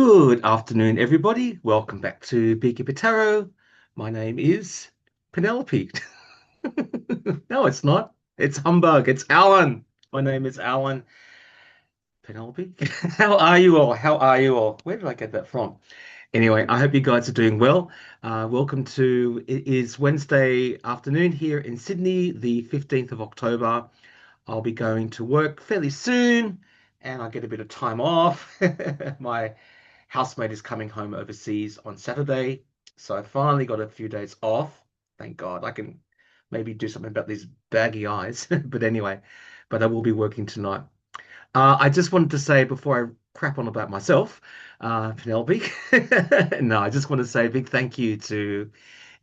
Good afternoon, everybody. Welcome back to Beekeeper Tarot. My name is Penelope. No, it's not. It's Humbug. It's Alan. My name is Alan. Penelope. How are you all? How are you all? Where did I get that from? Anyway, I hope you guys are doing well. Welcome to it is Wednesday afternoon here in Sydney, the 15th of October. I'll be going to work fairly soon and I'll get a bit of time off. My housemate is coming home overseas on Saturday, so I finally got a few days off. Thank God. I can maybe do something about these baggy eyes. But anyway, but I will be working tonight. I just wanted to say before I crap on about myself, Penelope, no, I just want to say a big thank you to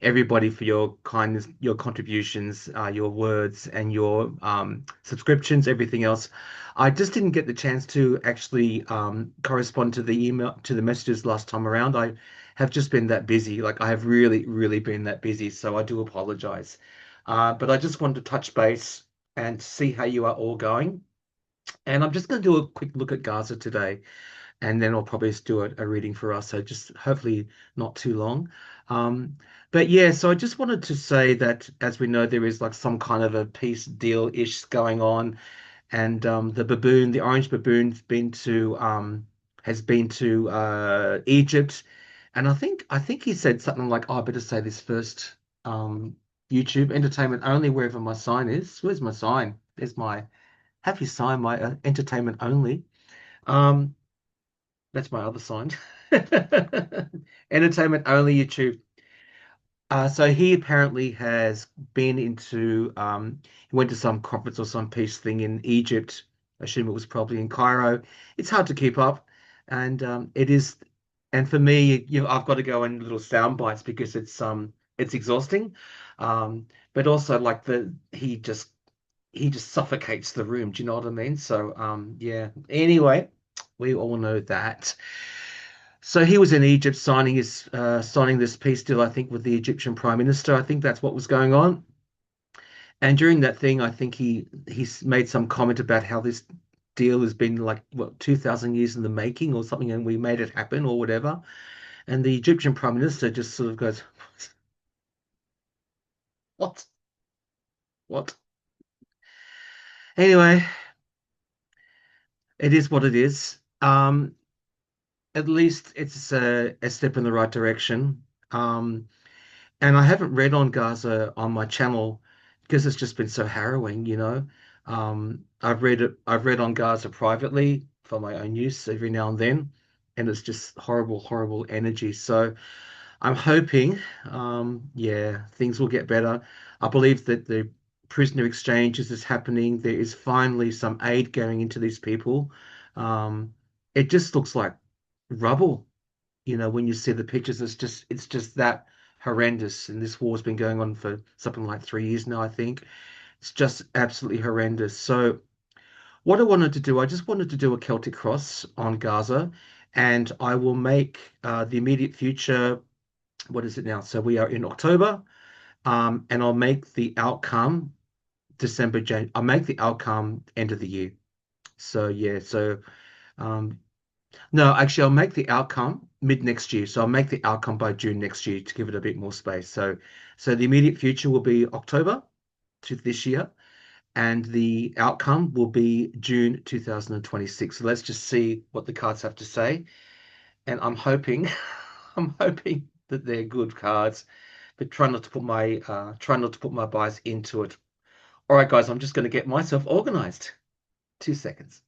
everybody for your kindness, your contributions, your words, and your subscriptions, everything else. I just didn't get the chance to actually correspond to the email, to the messages last time around. I have just been that busy. Like I have really, really been that busy. So I do apologize. But I just wanted to touch base and see how you are all going. And I'm just going to do a quick look at Gaza today and then I'll probably just do a reading for us. So just hopefully not too long. Um, but yeah, so I just wanted to say that as we know, there is like some kind of a peace deal-ish going on, and the orange baboon's been to has been to Egypt, and I think he said something like, "Oh, I better say this first." YouTube entertainment only wherever my sign is. Where's my sign? There's my happy sign, my entertainment only. Um, that's my other sign. Entertainment only YouTube. So he apparently has been into, he went to some conference or some peace thing in Egypt. I assume it was probably in Cairo. It's hard to keep up. And it is, and for me, I've got to go in little sound bites because it's exhausting. But also like he just suffocates the room. Do you know what I mean? So yeah. Anyway, we all know that. So he was in Egypt signing this peace deal, I think, with the Egyptian Prime Minister. I think that's what was going on. And during that thing, I think he's made some comment about how this deal has been like what 2,000 years in the making or something, and we made it happen or whatever. And the Egyptian Prime Minister just sort of goes, "What? What?" Anyway, it is what it is. At least it's a step in the right direction. Um, And I haven't read on Gaza on my channel because it's just been so harrowing. I've read on Gaza privately for my own use every now and then, and it's just horrible, horrible energy. So I'm hoping, yeah, things will get better. I believe that the prisoner exchanges is happening. There is finally some aid going into these people. Um, it just looks like rubble, when you see the pictures. It's just that horrendous. And this war's been going on for something like 3 years now, I think. It's just absolutely horrendous. So what I wanted to do, I just wanted to do a Celtic cross on Gaza, and I will make the immediate future. What is it now? So we are in October, and I'll make the outcome December, Jan. I'll make the outcome end of the year. So yeah, so um, no, actually, I'll make the outcome mid next year. So I'll make the outcome by June next year to give it a bit more space. So the immediate future will be October to this year, and the outcome will be June 2026. So let's just see what the cards have to say. And I'm hoping, I'm hoping that they're good cards, but try not to put my bias into it. All right, guys, I'm just going to get myself organized. 2 seconds.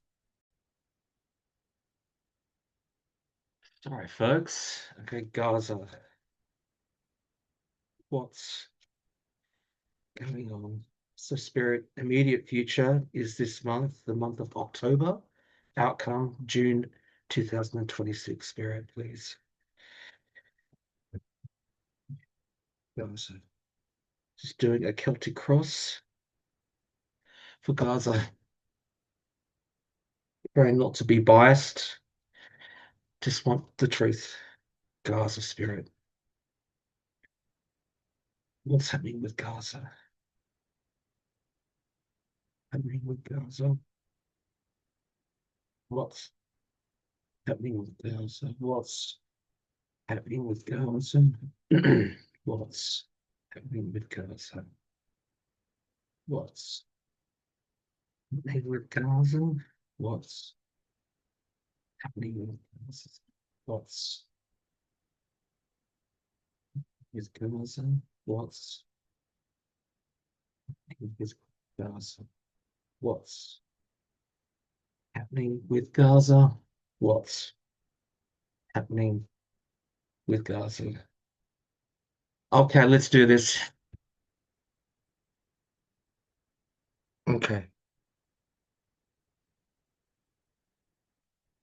Sorry, folks. Okay, Gaza. What's going on? So, Spirit, immediate future is this month, the month of October. Outcome, June 2026. Spirit, please. Gaza. Just doing a Celtic cross for Gaza. Trying not to be biased. Just want the truth. Gaza, Spirit. What's happening with Gaza? Happening with Gaza? What's happening with Gaza? What's happening with Gaza? What's happening with Gaza? What's happening with Gaza? What's happening with Gaza? What's with Gaza? What's happening with Gaza? What's happening with Gaza? What's happening with Gaza? Okay, let's do this. Okay.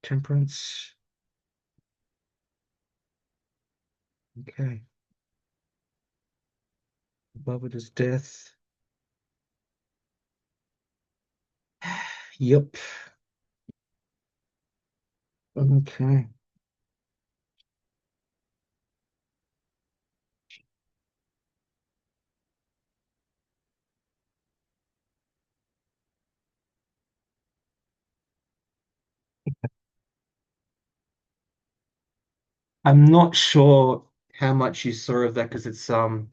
Temperance. Okay. Above it is death. Yep. Okay. I'm not sure how much you saw of that because it's a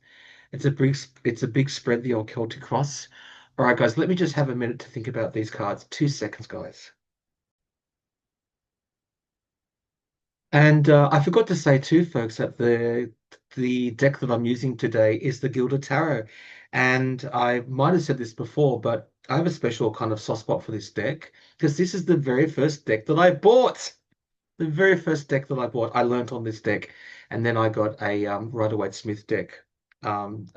big spread, the old Celtic cross. All right, guys, let me just have a minute to think about these cards. 2 seconds, guys. And I forgot to say too, folks, that the deck that I'm using today is the Gilded Tarot. And I might have said this before, but I have a special kind of soft spot for this deck because this is the very first deck that I bought. The very first deck that I bought, I learnt on this deck, and then I got a Rider-Waite-Smith deck,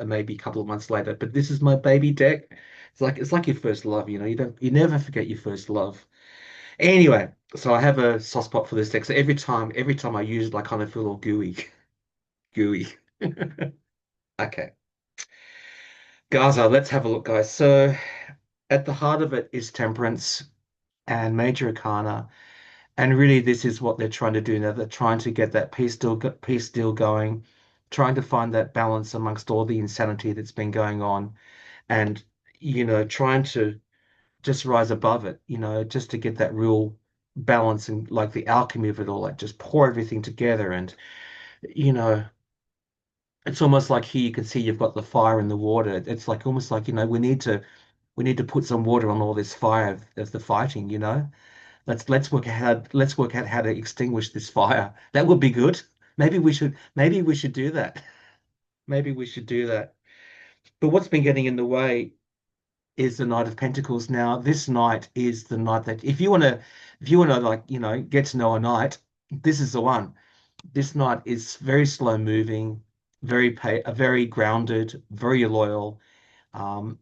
maybe a couple of months later. But this is my baby deck. It's like your first love, you know. You never forget your first love. Anyway, so I have a soft spot for this deck. So every time I use it, I kind of feel all gooey, gooey. Okay, Gaza. Let's have a look, guys. So at the heart of it is Temperance and Major Arcana. And really, this is what they're trying to do now. They're trying to get that peace deal going, trying to find that balance amongst all the insanity that's been going on, and trying to just rise above it. Just to get that real balance and like the alchemy of it all, like just pour everything together. And you know, it's almost like here you can see you've got the fire and the water. It's like almost like we need to put some water on all this fire of the fighting. Let's work out how to extinguish this fire. That would be good. Maybe we should do that. Maybe we should do that. But what's been getting in the way is the Knight of Pentacles. Now, this night is the night that if you want to like, get to know a knight, this is the one. This knight is very slow moving, very grounded, very loyal. Um,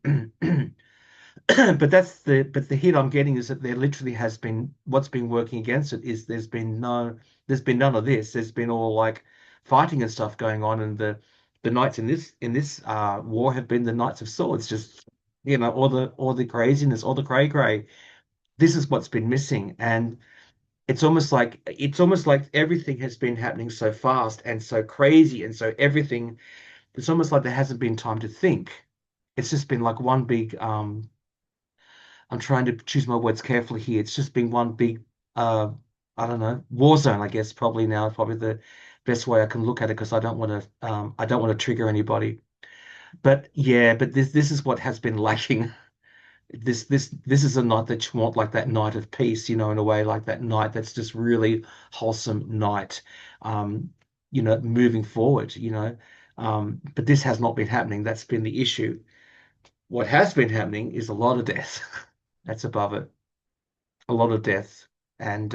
but the hit I'm getting is that there literally has been what's been working against it is there's been none of this. There's been all like fighting and stuff going on, and the knights in this war have been the Knights of Swords, just all the craziness, all the cray cray. This is what's been missing, and it's almost like everything has been happening so fast and so crazy and so everything. It's almost like there hasn't been time to think. It's just been like one big I'm trying to choose my words carefully here. It's just been one big, uh, I don't know, war zone, I guess, probably now, probably the best way I can look at it because I don't want to trigger anybody. But yeah, but this is what has been lacking. This is a night that you want, like that night of peace, in a way, like that night that's just really wholesome night, moving forward, But this has not been happening. That's been the issue. What has been happening is a lot of death. That's above it. A lot of death, and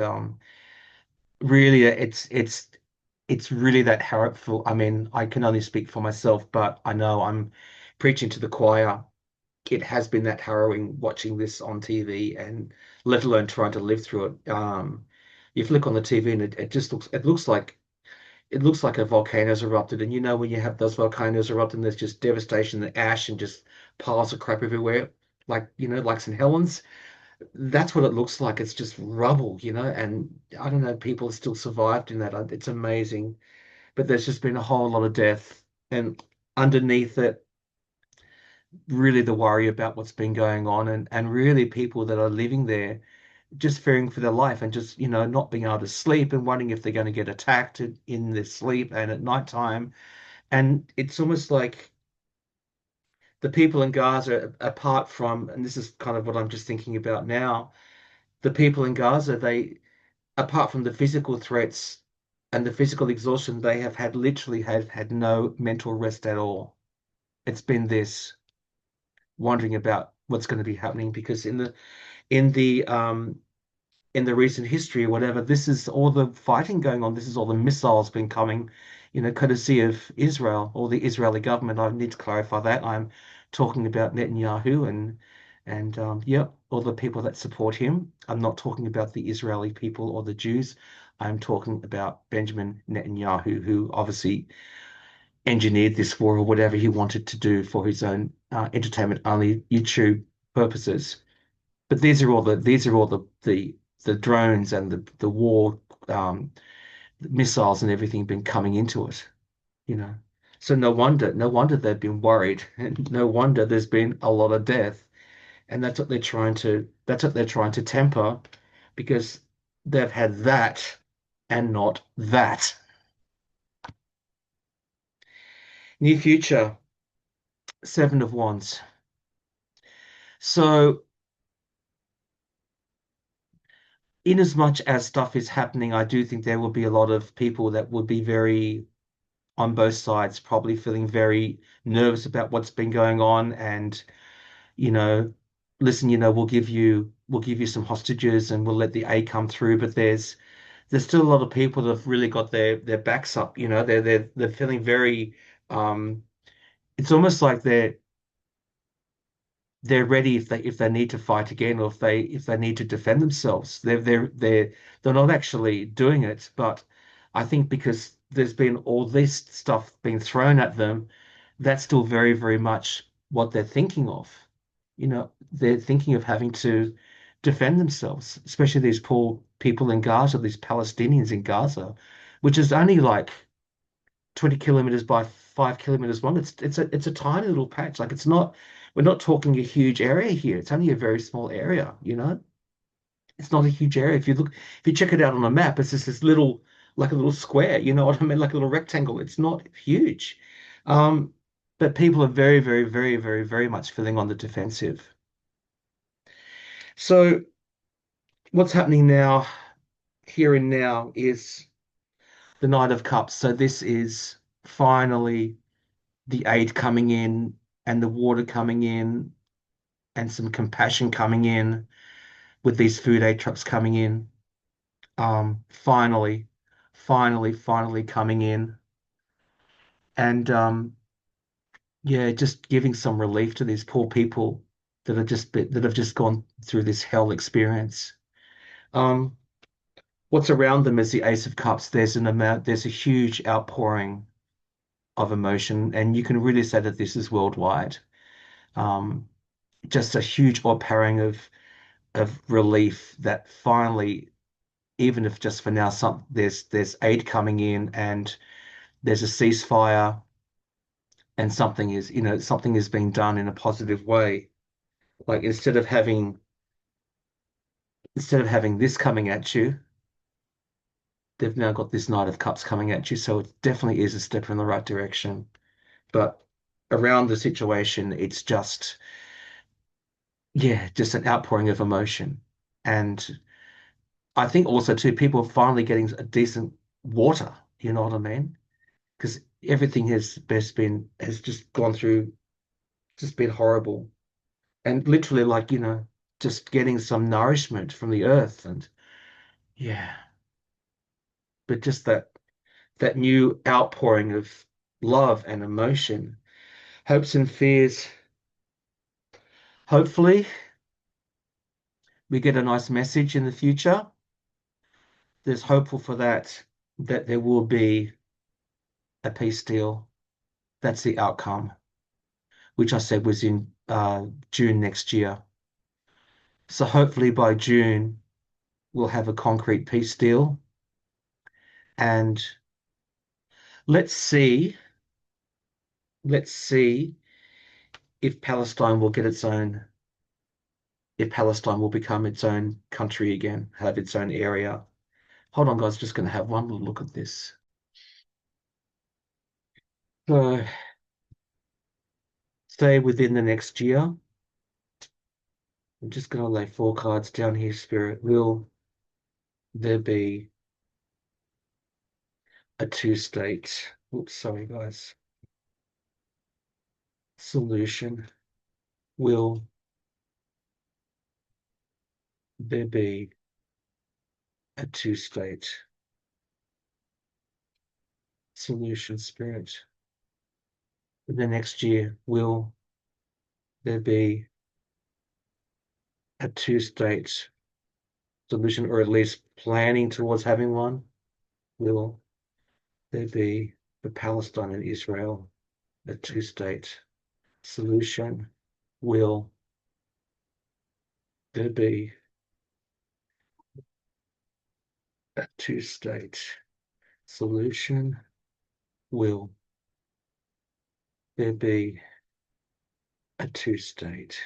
really, it's really that hurtful. I mean, I can only speak for myself, but I know I'm preaching to the choir. It has been that harrowing watching this on TV, and let alone trying to live through it. You flick on the TV, and it just looks like a volcano's erupted, and when you have those volcanoes erupt, and there's just devastation, the ash, and just piles of crap everywhere, like St. Helens. That's what it looks like. It's just rubble, and I don't know, people still survived in that. It's amazing. But there's just been a whole lot of death. And underneath it, really the worry about what's been going on and really people that are living there. just fearing for their life and just, not being able to sleep and wondering if they're going to get attacked in their sleep and at nighttime. And it's almost like the people in Gaza, apart from, and this is kind of what I'm just thinking about now, the people in Gaza, apart from the physical threats and the physical exhaustion, they have had no mental rest at all. It's been this wondering about what's going to be happening because in the um in the recent history or whatever, this is all the fighting going on. This is all the missiles been coming, courtesy of Israel or the Israeli government. I need to clarify that. I'm talking about Netanyahu and yeah, all the people that support him. I'm not talking about the Israeli people or the Jews. I'm talking about Benjamin Netanyahu, who obviously engineered this war or whatever he wanted to do for his own entertainment only YouTube purposes. But these are all the drones and the war missiles and everything been coming into it, you know. So no wonder they've been worried, and no wonder there's been a lot of death. And that's what they're trying to temper because they've had that and not that. Near future, Seven of Wands. So in as much as stuff is happening, I do think there will be a lot of people that would be very on both sides, probably feeling very nervous about what's been going on. And, you know, listen, we'll give you some hostages and we'll let the aid come through. But there's still a lot of people that have really got their backs up. They're feeling very. Um, it's almost like they're ready if they need to fight again or if they need to defend themselves. They're not actually doing it, but I think because there's been all this stuff being thrown at them, that's still very, very much what they're thinking of. They're thinking of having to defend themselves, especially these poor people in Gaza, these Palestinians in Gaza, which is only like 20 kilometers by 5 kilometers long. It's a tiny little patch. Like we're not talking a huge area here. It's only a very small area. It's not a huge area. If you check it out on a map, it's just this little, like a little square, you know what I mean? Like a little rectangle. It's not huge. Um, but people are very, very, very, very, very much feeling on the defensive. So what's happening now, here and now, is the Knight of Cups. So this is finally the aid coming in and the water coming in and some compassion coming in with these food aid trucks coming in. Finally, finally, finally coming in. And yeah, just giving some relief to these poor people that have just gone through this hell experience. Um, what's around them is the Ace of Cups. There's a huge outpouring of emotion, and you can really say that this is worldwide. Um, just a huge outpouring of relief that finally, even if just for now, there's aid coming in and there's a ceasefire and something is being done in a positive way. Like instead of having this coming at you, they've now got this Knight of Cups coming at you. So it definitely is a step in the right direction. But around the situation, it's just, yeah, just an outpouring of emotion. And I think also too, people are finally getting a decent water. You know what I mean? Because everything has just gone through, just been horrible, and literally like just getting some nourishment from the earth, and yeah, but just that new outpouring of love and emotion, hopes and fears. Hopefully, we get a nice message in the future. There's hopeful for that there will be a peace deal. That's the outcome, which I said was in June next year. So hopefully by June, we'll have a concrete peace deal. And let's see, let's see if Palestine will get its own if Palestine will become its own country again, have its own area. Hold on, guys, just going to have one little look at this. So, say within the next year, I'm just going to lay four cards down here, Spirit. Will there be a two-state, oops, sorry, guys, solution? Will there be a two-state solution, Spirit? In the next year, will there be a two-state solution, or at least planning towards having one? Will there be for Palestine and Israel a two-state solution? Will there be a two-state solution? Will there be a two-state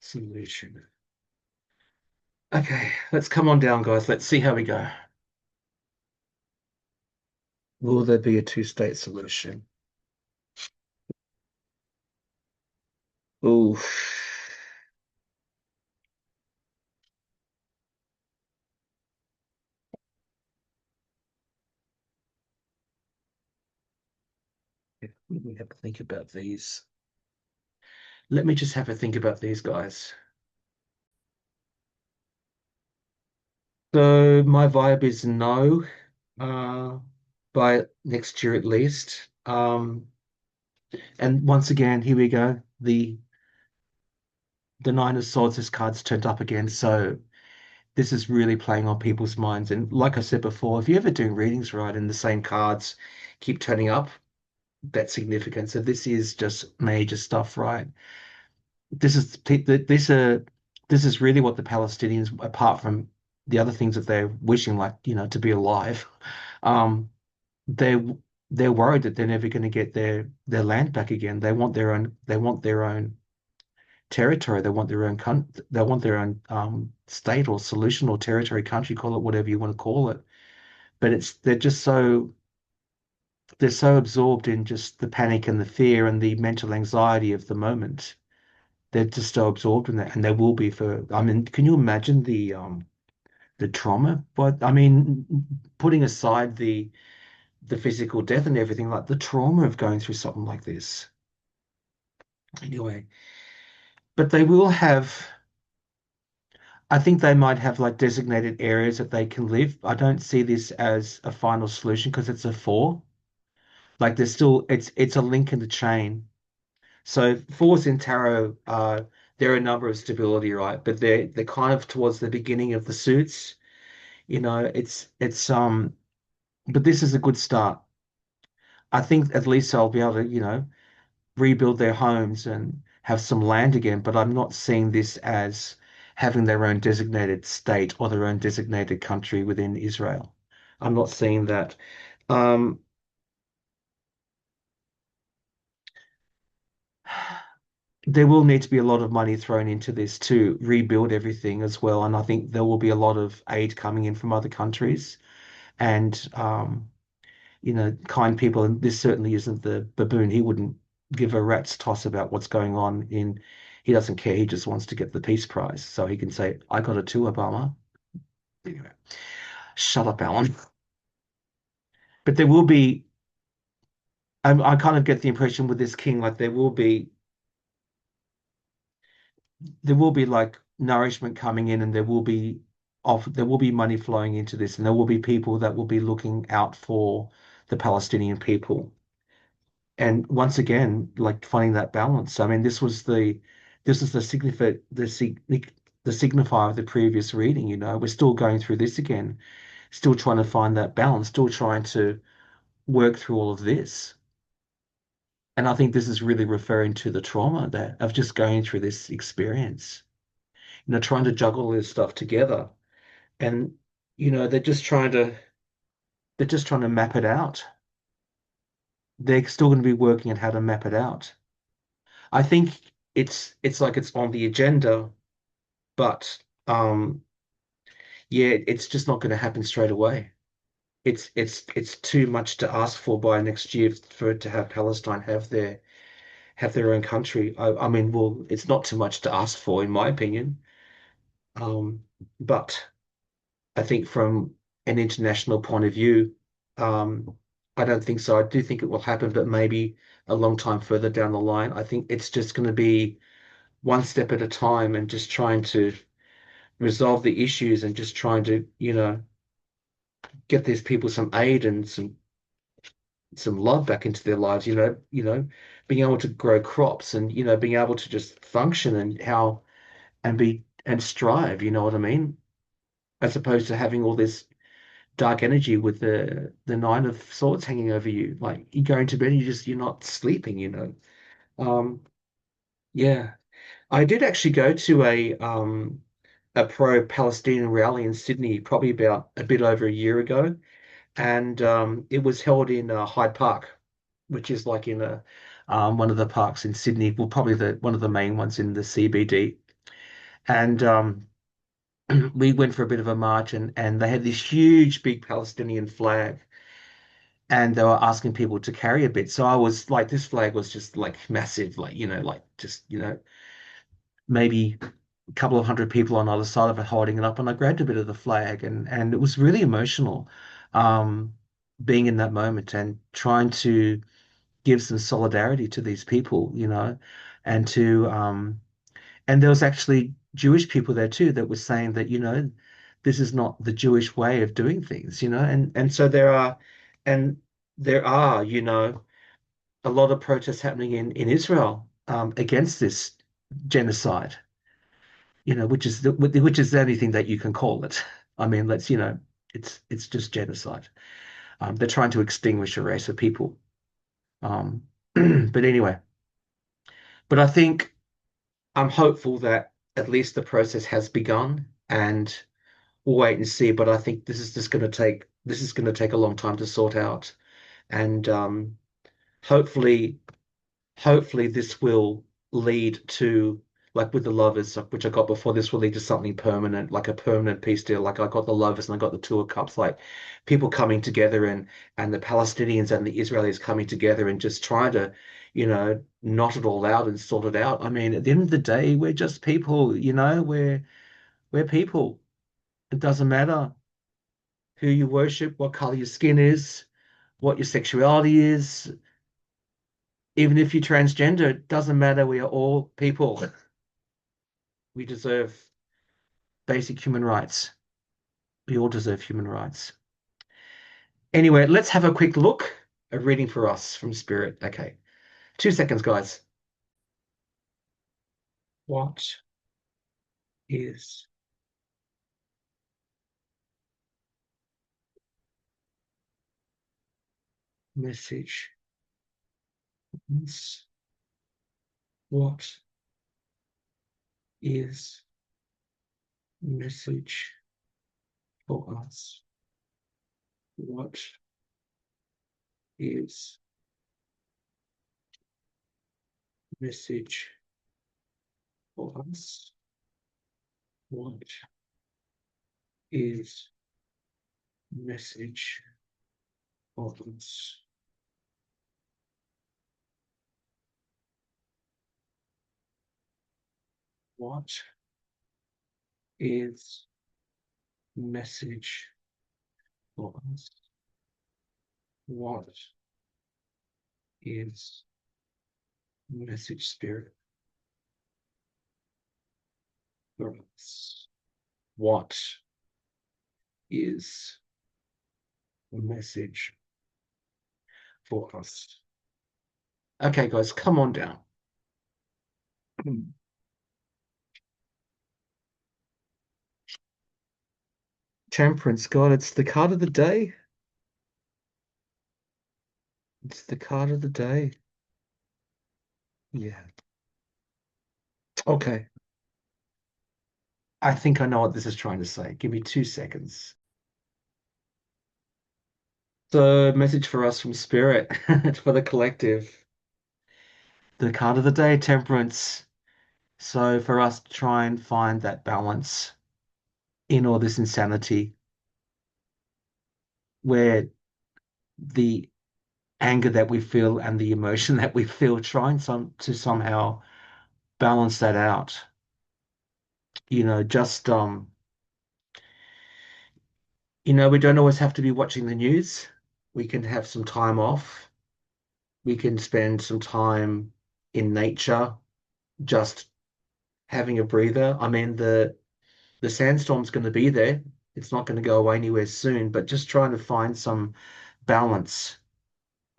solution? Okay, let's come on down, guys. Let's see how we go. Will there be a two-state solution? Ooh. Let me have a think about these. Let me just have a think about these guys. So my vibe is no, uh, by next year at least. And once again, here we go. The Nine of Swords, this card's turned up again. So this is really playing on people's minds. And like I said before, if you're ever doing readings right and the same cards keep turning up, that's significant. So this is just major stuff, right? This is this is really what the Palestinians, apart from the other things that they're wishing, like, to be alive, um, they they're worried that they're never going to get their land back again. They want their own territory. They want their own state or solution or territory, country, call it whatever you want to call it. But they're so absorbed in just the panic and the fear and the mental anxiety of the moment. They're just so absorbed in that, and they will be for. I mean, can you imagine the trauma? But I mean, putting aside the physical death and everything, like the trauma of going through something like this. Anyway, but they will have. I think they might have like designated areas that they can live. I don't see this as a final solution because it's a four. Like there's still it's a link in the chain. So fours in tarot, there are a number of stability, right? But they're kind of towards the beginning of the suits. It's but this is a good start. I think at least I'll be able to, rebuild their homes and have some land again. But I'm not seeing this as having their own designated state or their own designated country within Israel. I'm not seeing that. Um, there will need to be a lot of money thrown into this to rebuild everything as well. And I think there will be a lot of aid coming in from other countries and, kind people. And this certainly isn't the baboon. He wouldn't give a rat's toss about what's going on he doesn't care. He just wants to get the peace prize. So he can say, I got it too, Obama. Anyway, shut up, Alan. But I kind of get the impression with this king, like there will be like nourishment coming in, and there will be money flowing into this, and there will be people that will be looking out for the Palestinian people. And once again, like finding that balance. I mean, this is the signifier of the previous reading, We're still going through this again, still trying to find that balance, still trying to work through all of this. And I think this is really referring to the trauma that of just going through this experience, trying to juggle this stuff together. And, they're just trying to map it out. They're still going to be working on how to map it out. I think it's like it's on the agenda, But yeah, it's just not going to happen straight away. It's too much to ask for by next year for it to have Palestine have their own country. I mean, well, it's not too much to ask for, in my opinion. Um, but I think from an international point of view, um, I don't think so. I do think it will happen, but maybe a long time further down the line. I think it's just going to be one step at a time and just trying to resolve the issues and just trying to, get these people some aid and some love back into their lives, being able to grow crops and, being able to just function and how and be and strive, you know what I mean? As opposed to having all this dark energy with the nine of swords hanging over you. Like you go into bed, you're not sleeping, you know. Um, yeah. I did actually go to a pro-Palestinian rally in Sydney probably about a bit over a year ago, and it was held in Hyde Park, which is like in a one of the parks in Sydney, well, probably the one of the main ones in the CBD. And we went for a bit of a march, and they had this huge, big Palestinian flag, and they were asking people to carry a bit. So I was like, this flag was just like massive, like like just maybe a couple of hundred people on either side of it holding it up, and I grabbed a bit of the flag, and it was really emotional, um, being in that moment and trying to give some solidarity to these people, and to and there was actually Jewish people there too that were saying that, this is not the Jewish way of doing things, and so and there are, a lot of protests happening in Israel against this genocide, which is the only thing that you can call it. I mean, it's just genocide. They're trying to extinguish a race of people. But anyway, but I think I'm hopeful that at least the process has begun, and we'll wait and see. But I think this is going to take a long time to sort out, and hopefully hopefully this will lead to, like with the lovers, like, which I got before, this will lead to something permanent, like a permanent peace deal. Like I got the lovers and I got the two of cups, like people coming together, and the Palestinians and the Israelis coming together and just trying to, knot it all out and sort it out. I mean, at the end of the day, we're just people, we're people. It doesn't matter who you worship, what color your skin is, what your sexuality is. Even if you're transgender, it doesn't matter. We are all people. We deserve basic human rights. We all deserve human rights. Anyway, let's have a quick look. A reading for us from Spirit. Okay. 2 seconds, guys. What is message? What is message for us? What is message for us? What is message for us? What is message for us? What is message spirit for us? What is message for us? Okay, guys, come on down. Temperance, God, it's the card of the day. It's the card of the day. Yeah. Okay. I think I know what this is trying to say. Give me 2 seconds. So, message for us from Spirit. It's for the collective. The card of the day, Temperance. So for us to try and find that balance in all this insanity where the anger that we feel and the emotion that we feel, trying to somehow balance that out. Just we don't always have to be watching the news. We can have some time off. We can spend some time in nature, just having a breather. I mean, the sandstorm's going to be there. It's not going to go away anywhere soon, but just trying to find some balance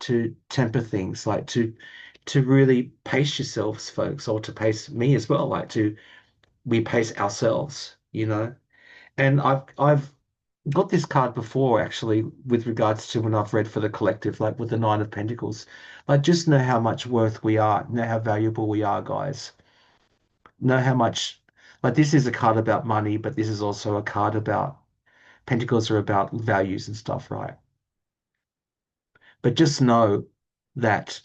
to temper things, like to really pace yourselves, folks, or to pace me as well, like to we pace ourselves. And I've got this card before actually with regards to when I've read for the collective, like with the Nine of Pentacles. Like just know how much worth we are, know how valuable we are, guys. Know how much like this is a card about money, but this is also a card about Pentacles are about values and stuff, right? But just know that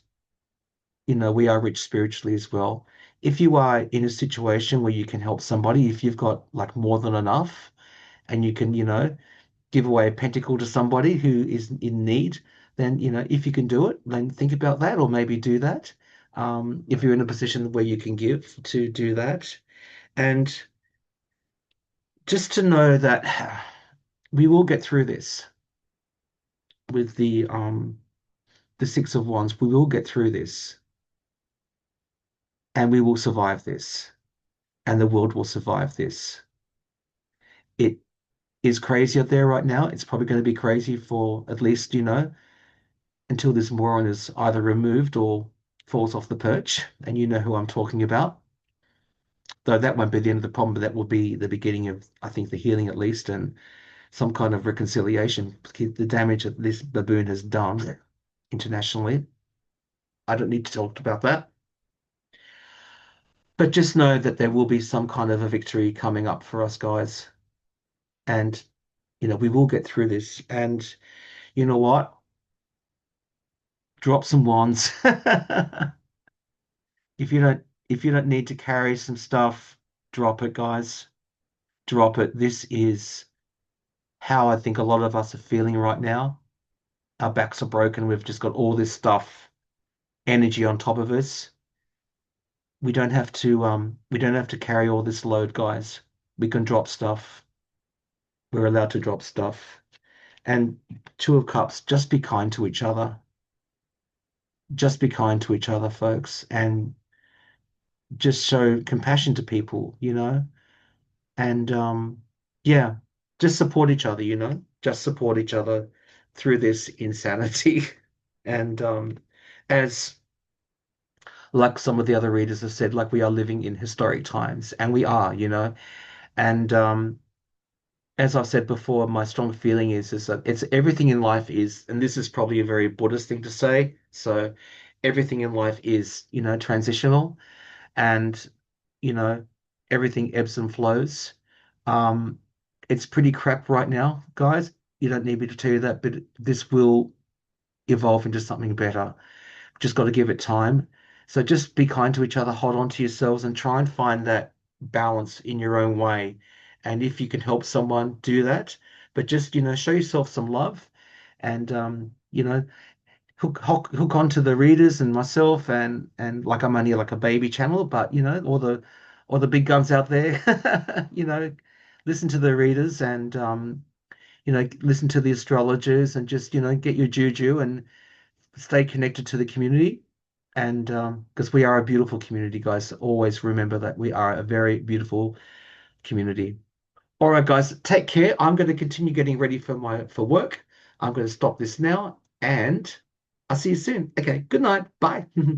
we are rich spiritually as well. If you are in a situation where you can help somebody, if you've got like more than enough and you can, give away a pentacle to somebody who is in need, then, if you can do it, then think about that or maybe do that. If you're in a position where you can give to do that. And just to know that we will get through this with the Six of Wands. We will get through this and we will survive this and the world will survive this. It is crazy out there right now. It's probably going to be crazy for at least, until this moron is either removed or falls off the perch. And you know who I'm talking about. Though that won't be the end of the problem, but that will be the beginning of, I think, the healing at least and some kind of reconciliation. The damage that this baboon has done internationally. I don't need to talk about that. But just know that there will be some kind of a victory coming up for us, guys. And, we will get through this. And you know what? Drop some wands. If you don't need to carry some stuff, drop it, guys. Drop it. This is how I think a lot of us are feeling right now. Our backs are broken. We've just got all this stuff, energy on top of us. We don't have to carry all this load, guys. We can drop stuff. We're allowed to drop stuff. And Two of Cups, just be kind to each other. Just be kind to each other, folks, and just show compassion to people. And yeah, just support each other. Just support each other through this insanity. And as like some of the other readers have said, like we are living in historic times, and we are. And as I've said before, my strong feeling is that it's everything in life is, and this is probably a very Buddhist thing to say. So everything in life is, transitional, and you know, everything ebbs and flows. Um, it's pretty crap right now, guys. You don't need me to tell you that, but this will evolve into something better. Just got to give it time. So just be kind to each other, hold on to yourselves, and try and find that balance in your own way. And if you can help someone, do that. But just, show yourself some love and, hook onto the readers and myself and like I'm only like a baby channel, but all the big guns out there, listen to the readers and listen to the astrologers and just get your juju and stay connected to the community. And because we are a beautiful community, guys, always remember that we are a very beautiful community. All right, guys, take care. I'm going to continue getting ready for work. I'm going to stop this now and I'll see you soon. Okay, good night. Bye.